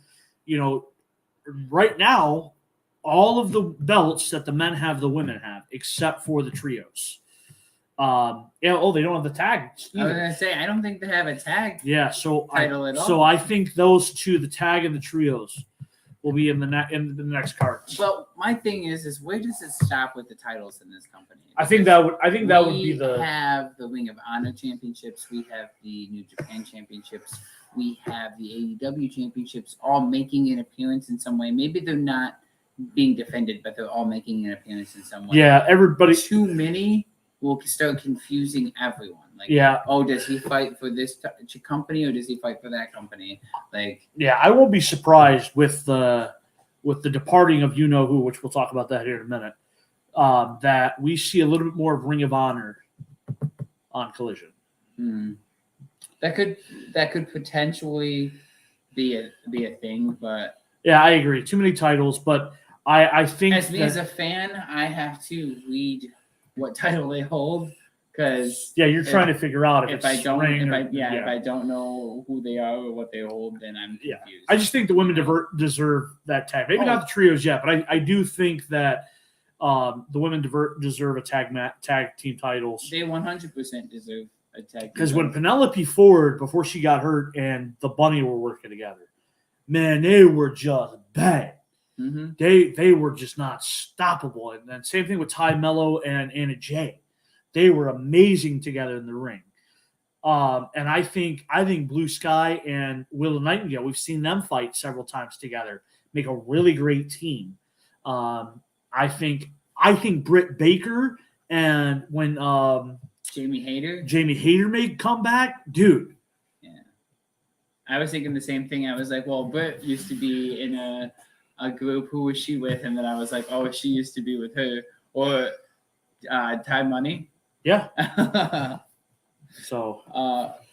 right now, all of the belts that the men have, the women have, except for the trios. They don't have the tag. I was gonna say, I don't think they have a tag. Yeah, title at all. So I think those two, the tag and the trios, will be in the next cards. Well, my thing is where does it stop with the titles in this company? I think that would be the. We have the Ring of Honor championships. We have the New Japan championships. We have the AEW championships, all making an appearance in some way. Maybe they're not being defended, but they're all making an appearance in some way. Yeah, everybody. Too many will start confusing everyone. Like, Yeah. oh, does he fight for this company or does he fight for that company? Like, Yeah, I won't be surprised with the departing of you know who, which we'll talk about that here in a minute. That we see a little bit more of Ring of Honor on Collision. that could potentially be a thing, but yeah, I agree. Too many titles, but I think as a fan, I have to read what title they hold because you're trying to figure out if I don't know who they are or what they hold, then I'm confused. I just think the women deserve that tag. Maybe not the trios yet, but I do think that the women deserve a tag team titles. They 100% deserve a tag. Because when Penelope Ford, before she got hurt, and the Bunny were working together, man, they were just bad. Mm-hmm. They were just not stoppable. And then same thing with Ty Mello and Anna Jay. They were amazing together in the ring. And I think Blue Sky and Willow Nightingale, we've seen them fight several times together, make a really great team. I think Britt Baker and when Jamie Hayter may come back, dude. Yeah, I was thinking the same thing. I was like, well, Britt used to be in a group. Who was she with? And then I was like, oh, she used to be with her or Ty Money. Yeah. So,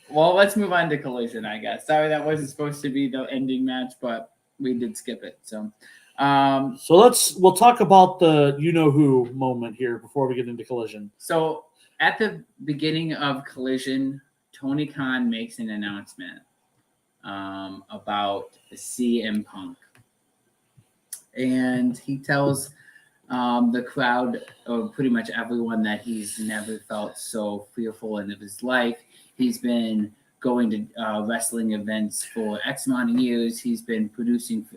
well, let's move on to Collision, I guess. Sorry, that wasn't supposed to be the ending match, but we did skip it. So, we'll talk about the you know who moment here before we get into Collision. So, at the beginning of Collision, Tony Khan makes an announcement about CM Punk, and he tells the crowd, or pretty much everyone, that he's never felt so fearful in his life. He's been going to wrestling events for X amount of years. He's been producing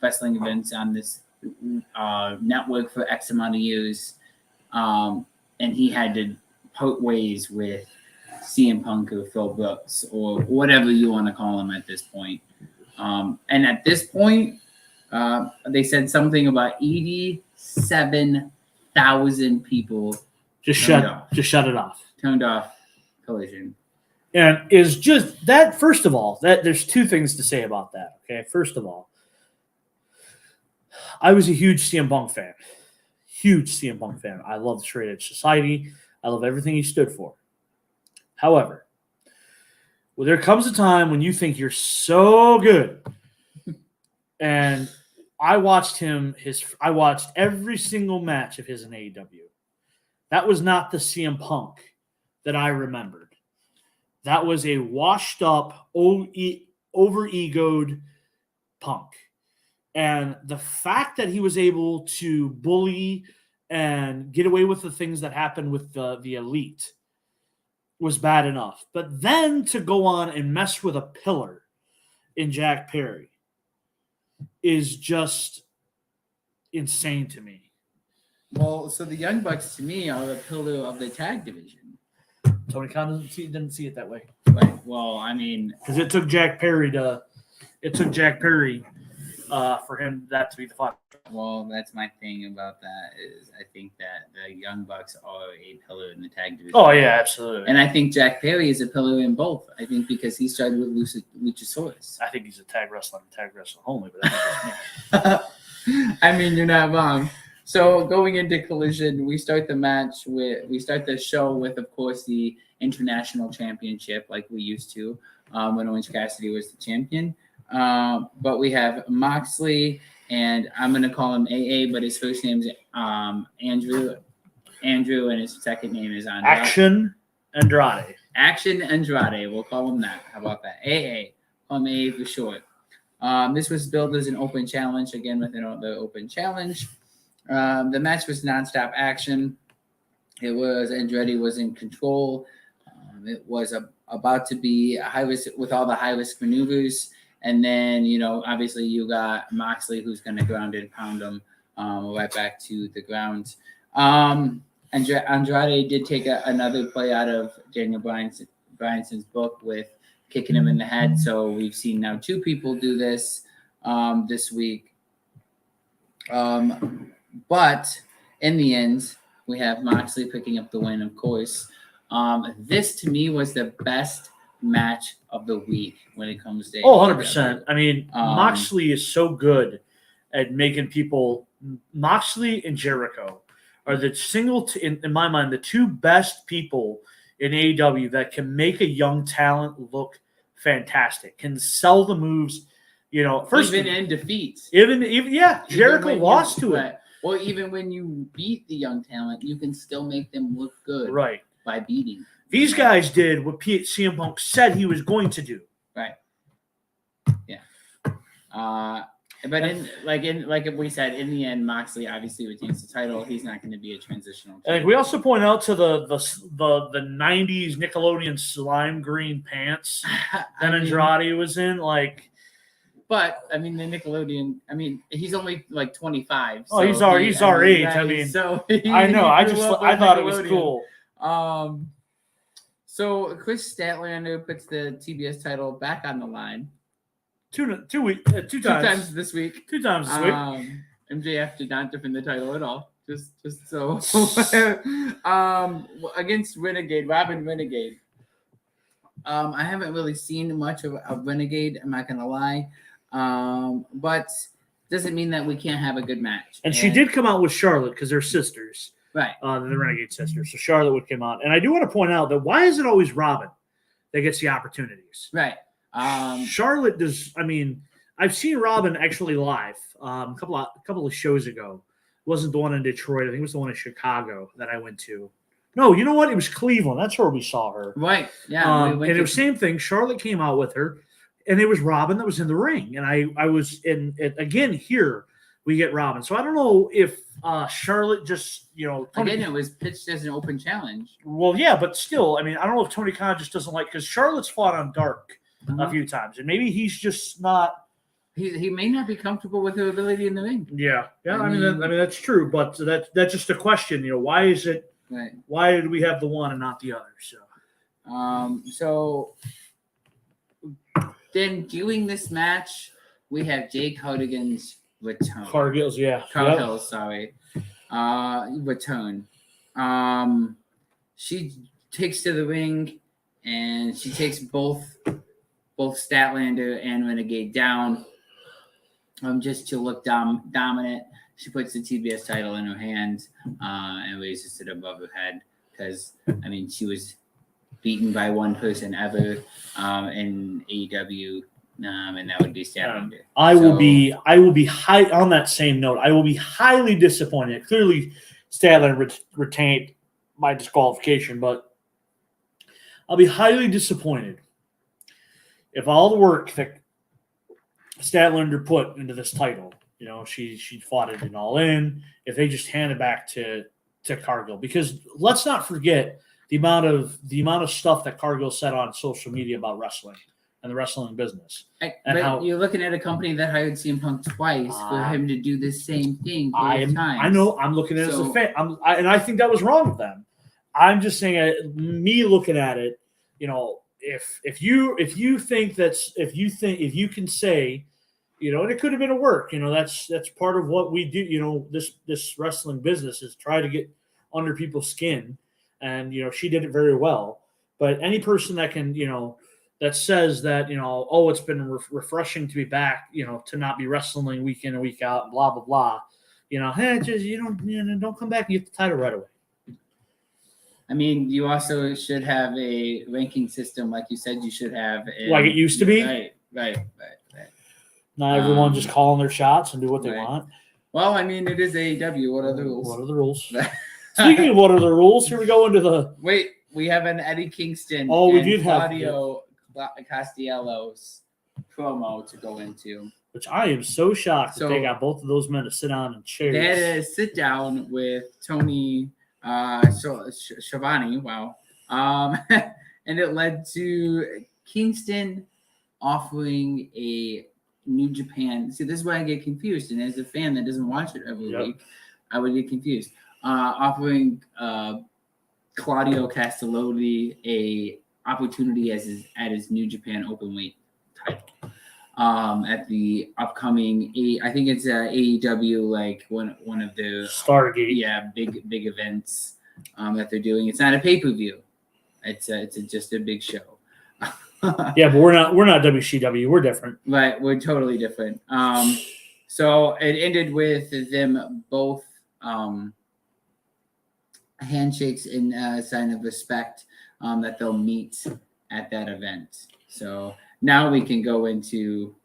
wrestling events on this network for X amount of years. And he had to part ways with CM Punk or Phil Brooks or whatever you want to call him at this point. And at this point, they said something about 87,000 people just shut it off. Turned off Collision. And is just that. First of all, that there's two things to say about that. Okay, first of all, I was a huge CM Punk fan. I love the Straight Edge Society. I love everything he stood for. However, well, there comes a time when you think you're so good, and I watched every single match of his in AEW. That was not the CM Punk that I remembered. That was a washed up, over-egoed Punk. And the fact that he was able to bully and get away with the things that happened with the Elite was bad enough. But then to go on and mess with a pillar in Jack Perry is just insane to me. Well, so the Young Bucks to me are the pillar of the tag division. Tony Khan didn't see it that way. Right. Well, I mean, because it took Jack Perry for him that to be the fun. Well, that's my thing about that is I think that the Young Bucks are a pillar in the tag division. Oh yeah, absolutely. And I think Jack Perry is a pillar in both. I think because he started with Luchasaurus. I think he's a tag wrestler only, but that's just me. I mean, you're not wrong. So going into Collision, we start the show with, of course, the International Championship, like we used to when Orange Cassidy was the champion. But we have Moxley, and I'm going to call him AA, but his first name is Andrew, and his second name is Andrade. Action Andrade. We'll call him that. How about that? AA. Call him AA for short. This was billed as an open challenge, again, within the open challenge. The match was nonstop action. Andrade was in control. It was about to be a high risk with all the high risk maneuvers. And then, obviously you got Moxley who's going to ground and pound him right back to the ground. Andrade did take another play out of Daniel Bryanson's book with kicking him in the head. So we've seen now two people do this this week. But in the end, We have Moxley picking up the win, of course. This to me was the best match of the week when it comes to 100%. I mean, Um, Moxley is so good at making people. Moxley and Jericho are the in my mind, the two best people in AEW that can make a young talent look fantastic, can sell the moves. First even in defeats. even Jericho lost to it. Well, even when you beat the young talent, you can still make them look good Right. by beating. These guys did what CM Punk said he was going to do. Right. Yeah. But like we said, in the end, Moxley obviously retains the title. He's not going to be a transitional. And we also point out to the 90s Nickelodeon slime green pants that Andrade was in, like. But I mean, the Nickelodeon. I mean, he's only like 25. Oh, he's our age. Right, I mean, so I know. I thought it was cool. So Chris Statlander puts the TBS title back on the line. Two times. 2 times this week. 2 times this week. MJF did not defend the title at all. Just so. Against Renegade, Robin Renegade. I haven't really seen much of Renegade. I'm not gonna lie, but doesn't mean that we can't have a good match. And she did come out with Charlotte because they're sisters, right? The Renegade sisters. So Charlotte would come out, and I do want to point out that why is it always Robin that gets the opportunities? Right. Charlotte does. I mean, I've seen Robin actually live a couple of shows ago. It wasn't the one in Detroit. I think it was the one in Chicago that I went to. No, you know what? It was Cleveland. That's where we saw her. Right. Yeah. And it was the same thing. Charlotte came out with her, and it was Robin that was in the ring. And I was in it again here. We get Robin. So I don't know if Charlotte just again it was pitched as an open challenge. Well, yeah, but still, I mean, I don't know if Tony Khan just doesn't like, because Charlotte's fought on Dark a few times, and maybe he's just not. He may not be comfortable with her ability in the ring. Yeah. I mean that's true, but that's just a question. Why is it? Right. Why did we have the one and not the other? So then doing this match, we have Jade Cardigan's return. Cargill's, yeah. Cargill's, sorry. Return. She takes to the ring and she takes both Statlander and Renegade down. Just to look dominant. She puts the TBS title in her hand and raises it above her head because, I mean, she was beaten by one person ever in AEW, and that would be Statlander. I will be high on that same note. I will be highly disappointed. Clearly, Statlander retained my disqualification, but I'll be highly disappointed if all the work that Statlander put into this title, she fought it in All In, if they just hand it back to Cargill. Because let's not forget the amount of stuff that Cargill said on social media about wrestling and the wrestling business. But you're looking at a company that hired CM Punk twice for him to do the same thing both times. I know. I'm looking at it as a fan. And I think that was wrong of them. I'm just saying, me looking at it, if you can say, and it could have been a work, that's part of what we do. This wrestling business is try to get under people's skin, and she did it very well. But any person that can, that says that it's been refreshing to be back, to not be wrestling week in and week out, blah blah blah, hey, just don't come back and get the title right away. I mean, you also should have a ranking system, like you said you should have. Like it used to be? Right. Not everyone just calling their shots and do what they want. Well, I mean, it is AEW. What are the rules? What are the rules? Speaking of what are the rules, here we go into the... Wait, we have an Eddie Kingston and Claudio Castiello's promo to go into. Which I am so shocked that they got both of those men to sit down in chairs. They had to sit down with Tony Schiavone. Wow. And it led to Kingston offering a New Japan. See, this is why I get confused. And as a fan that doesn't watch it every week, I would get confused. Offering Claudio Castellodi a opportunity at his New Japan Openweight title. at the upcoming I think it's AEW, like one of the Stargate. big events that they're doing. It's not a pay-per-view. It's just a big show. Yeah, but we're not WCW. We're different. But we're totally different. So it ended with them both handshakes in a sign of respect that they'll meet at that event. So now we can go into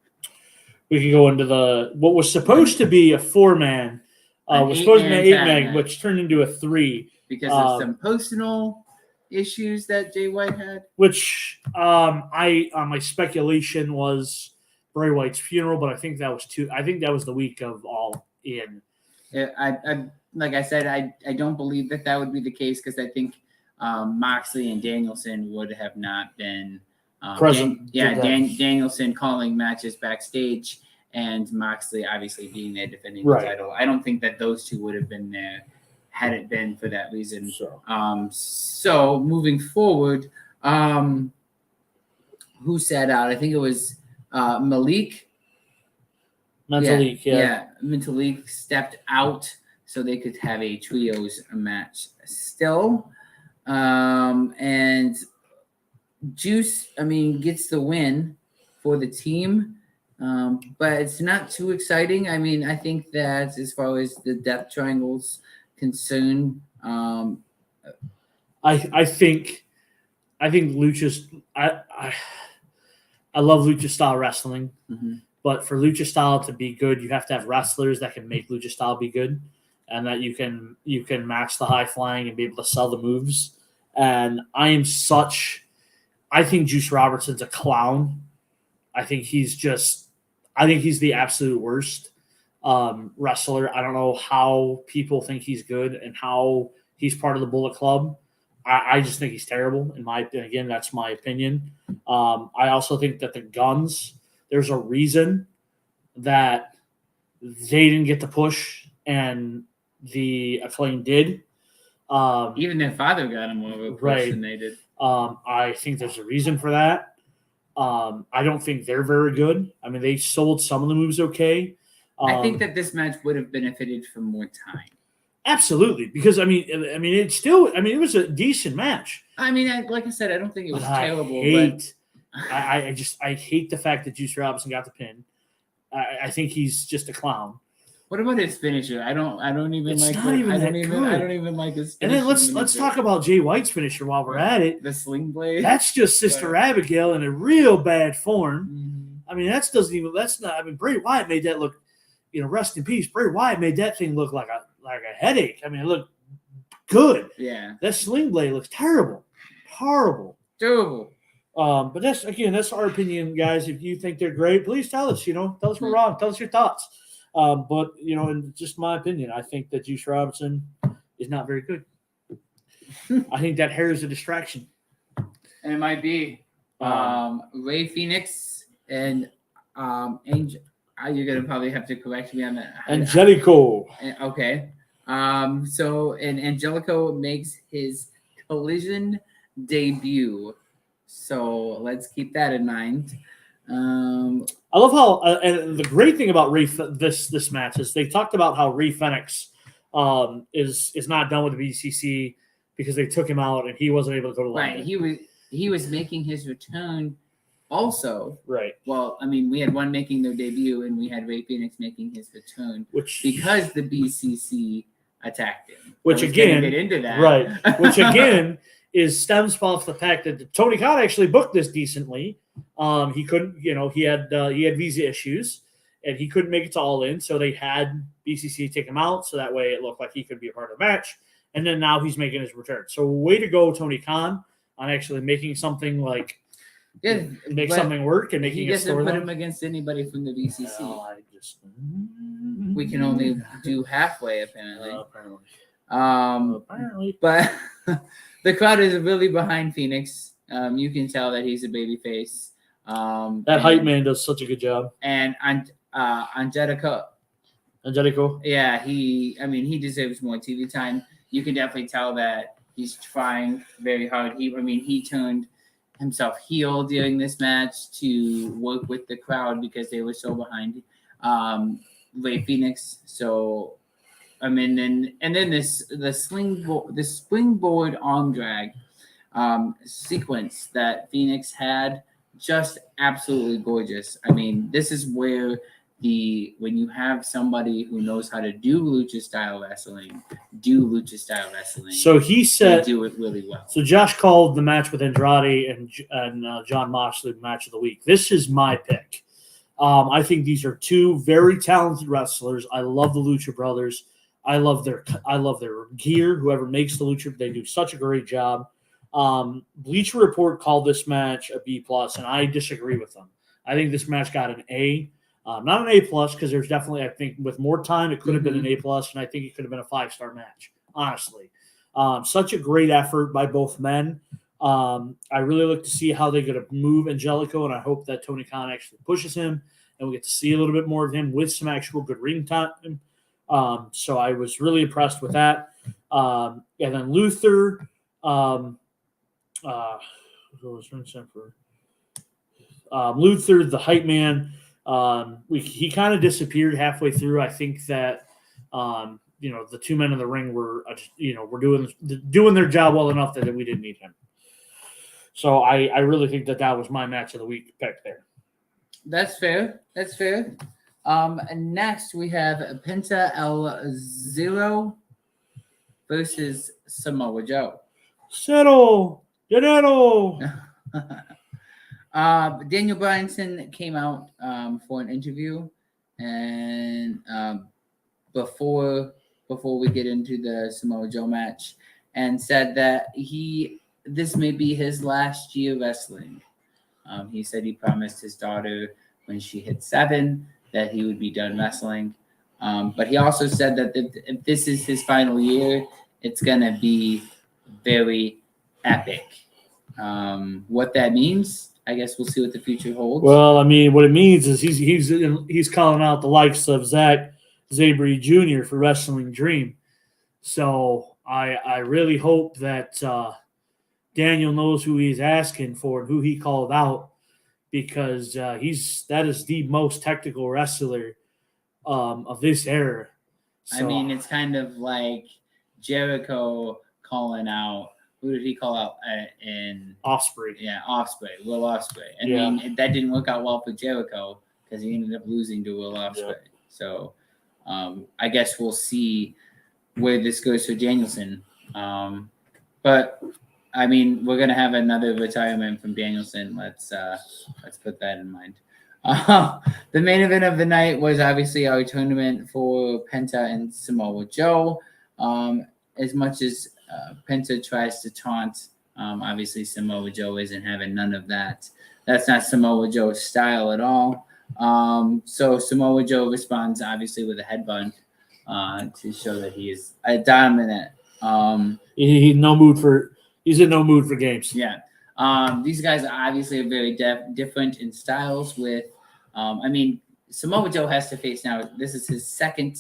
the what was supposed to be a 4-man, was supposed to be an 8-man, which turned into a 3 because of some personal issues that Jay White had. Which my speculation was Bray White's funeral, but I think that was the week of All In. I like I said, I don't believe that would be the case, because I think Moxley and Danielson would have not been present. Danielson calling matches backstage, and Moxley obviously being there defending the title. I don't think that those two would have been there had it been for that reason. So moving forward, who sat out? I think it was Malik. Mentalik stepped out so they could have a trios match still. And Juice, gets the win for the team, but it's not too exciting. I think that as far as the Death Triangle's concerned, I think Lucha's. I love Lucha style wrestling, but for Lucha style to be good, you have to have wrestlers that can make Lucha style be good, and that you can match the high flying and be able to sell the moves. And I think Juice Robertson's a clown. I think he's the absolute worst wrestler. I don't know how people think he's good and how he's part of the Bullet Club. I just think he's terrible, in my opinion. Again, that's my opinion. I also think that the Guns, there's a reason that they didn't get the push and the Acclaim did. Even their father got him more of a push than they did. I think there's a reason for that. I don't think they're very good. They sold some of the moves okay. I think that this match would have benefited from more time. Absolutely, because it's still. It was a decent match. Like I said, I don't think it was terrible. I hate the fact that Juice Robinson got the pin. I think he's just a clown. What about his finisher? I don't even it's like. Not even that good. I don't even like his. And then let's talk about Jay White's finisher while we're at it. The sling blade. That's just Sister Abigail in a real bad form. Mm-hmm. That's not. Bray Wyatt made that look. Rest in peace. Bray Wyatt made that thing look like a headache. It looked good. Yeah. That sling blade looks terrible. Horrible. Terrible. But that's our opinion, guys. If you think they're great, please tell us. Tell us we're wrong. Tell us your thoughts. But in just my opinion, I think that Juice Robinson is not very good. I think that hair is a distraction. And it might be. Ray Phoenix and Angel. You're gonna probably have to correct me on that. Angelico. Okay. So Angelico makes his Collision debut. So let's keep that in mind. I love how and the great thing about this match is they talked about how Ray Phoenix is not done with the BCC because they took him out and he wasn't able to go to London. Right. He was making his return. Also, right. Well, we had one making their debut, and we had Ray Phoenix making his return, because the BCC attacked him. Which again, get into that, right? Which again stems off the fact that Tony Khan actually booked this decently. He couldn't, he had visa issues, and he couldn't make it to All In, so they had BCC take him out, so that way it looked like he could be a part of the match. And then now he's making his return. So way to go, Tony Khan, on actually making something like. Yeah, something work and making he doesn't put him against anybody from the BCC. We can only do halfway, apparently. Apparently. But the crowd is really behind Phoenix. You can tell that he's a babyface. That hype man does such a good job. And Angelico. Yeah, he deserves more TV time. You can definitely tell that he's trying very hard. He turned himself heel during this match to work with the crowd because they were so behind Ray Phoenix. So and then the springboard arm drag sequence that Phoenix had, just absolutely gorgeous. I mean, this is where when you have somebody who knows how to do lucha style wrestling. So he said they do it really well. So Josh called the match with Andrade and John Moxley match of the week. This is my pick. I think these are two very talented wrestlers. I love the Lucha Brothers. I love their gear. Whoever makes the Lucha, they do such a great job. Bleacher Report called this match a B+, and I disagree with them. I think this match got an A, not an A+, because there's definitely, I think, with more time, it could have been an A+, and I think it could have been a 5-star match, honestly. Such a great effort by both men. I really look to see how they're going to move Angelico, and I hope that Tony Khan actually pushes him, and we get to see a little bit more of him with some actual good ring time. So I was really impressed with that. And then Luther, Luther, the hype man, he kind of disappeared halfway through. I think that the two men in the ring were doing their job well enough that we didn't need him. So I really think that was my match of the week pick there. That's fair. And next we have Penta El Zero versus Samoa Joe. Settle, dinero. Daniel Bryanson came out for an interview, and before we get into the Samoa Joe match, and said that this may be his last year wrestling. He said he promised his daughter when she hit 7 that he would be done wrestling. But he also said that if this is his final year, it's going to be very epic. What that means, I guess we'll see what the future holds. Well, I mean, what it means is he's calling out the likes of Zack Sabre Jr. for Wrestling Dream. So I really hope that Daniel knows who he's asking for and who he called out, because that is the most technical wrestler of this era. So, I mean, it's kind of like Jericho calling out. Who did he call out in Ospreay? Yeah, Ospreay, Will Ospreay. I mean, that didn't work out well for Jericho because he ended up losing to Will Ospreay. Yeah. So I guess we'll see where this goes for Danielson. But I mean, we're gonna have another retirement from Danielson. Let's put that in mind. The main event of the night was obviously our tournament for Penta and Samoa Joe. As much as Penta tries to taunt, obviously Samoa Joe isn't having none of that. That's not Samoa Joe's style at all. So Samoa Joe responds obviously with a headbutt to show that he is a dominant. He's in no mood for games. Yeah. These guys are obviously very different in styles. With, I mean, Samoa Joe has to face now. This is his second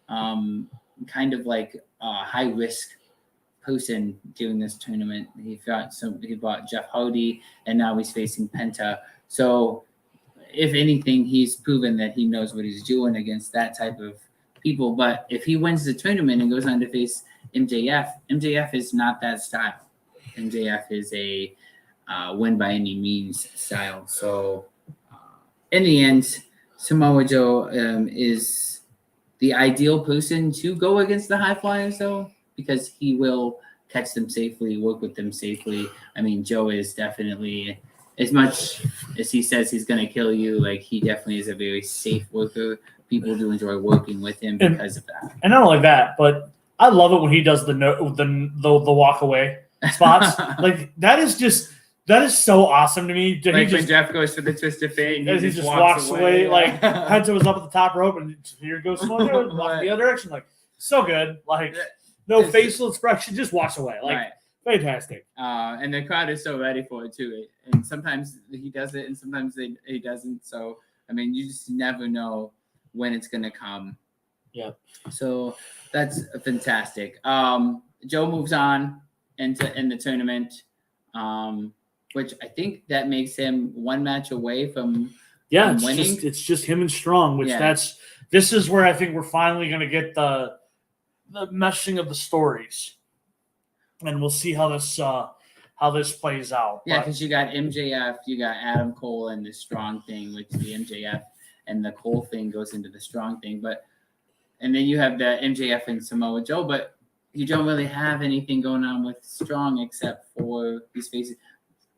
kind of like high risk person during this tournament. He bought Jeff Hardy, and now he's facing Penta. So, if anything, he's proven that he knows what he's doing against that type of people. But if he wins the tournament and goes on to face MJF is not that style. MJF is a win by any means style. So, in the end, Samoa Joe is the ideal person to go against the high flyers, though, because he will catch them safely, work with them safely. I mean, Joe is definitely, as much as he says he's going to kill you, like, he definitely is a very safe worker. People do enjoy working with him because of that. And not only that, but I love it when he does the walk away spots. Like, that is so awesome to me. Like when Jeff goes for the twist of fate and he just walks away. Like, Penta was up at the top rope, and here goes Samoa Joe, walk the other direction. Like, so good. Like, no facial expression, just walks away. Like, fantastic. And the crowd is so ready for it too. And sometimes he does it, and sometimes he doesn't. So I mean, you just never know when it's gonna come. Yeah. So that's fantastic. Joe moves on in the tournament. which I think that makes him one match away from Yeah, from winning. it's just him and Strong, which Yeah. this is where I think we're finally going to get the meshing of the stories, and we'll see how this plays out. Yeah, But- because you got MJF, you got Adam Cole and the Strong thing, which the MJF and the Cole thing goes into the Strong thing, and then you have the MJF and Samoa Joe, but you don't really have anything going on with Strong except for these faces.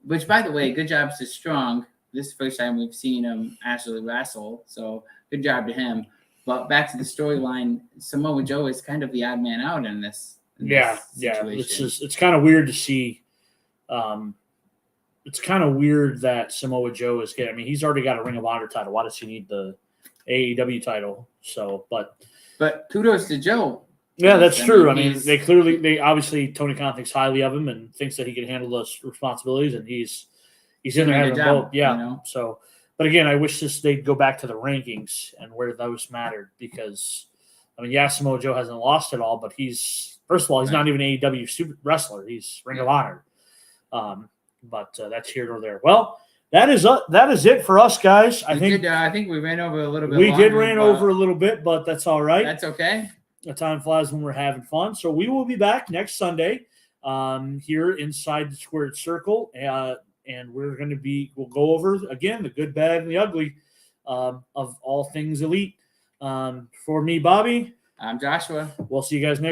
Which, by the way, good job to Strong. This is the first time we've seen him actually wrestle, so good job to him. But back to the storyline, Samoa Joe is kind of the odd man out in this. Yeah. It's kind of weird to see. It's kind of weird that Samoa Joe is getting. I mean, he's already got a Ring of Honor title. Why does he need the AEW title? So, but kudos to Joe. yeah, that's I true. mean, I mean, he's- they obviously Tony Khan thinks highly of him and thinks that he can handle those responsibilities, and he's in there doing a having good job, both. Yeah. you know? So, but again, I wish they'd go back to the rankings and where those mattered because, I mean, yeah, Samoa Joe hasn't lost it all, but he's first of all, he's not even an AEW super wrestler. He's Ring of Honor. But that's here or there. Well, that is it for us, guys. I think we ran over a little bit. we did longer, ran but over a little bit, but that's all right. That's okay. The time flies when we're having fun. So we will be back next Sunday here inside the Squared Circle. And we'll go over again the good, bad, and the ugly of all things elite. For me, Bobby. I'm Joshua. We'll see you guys next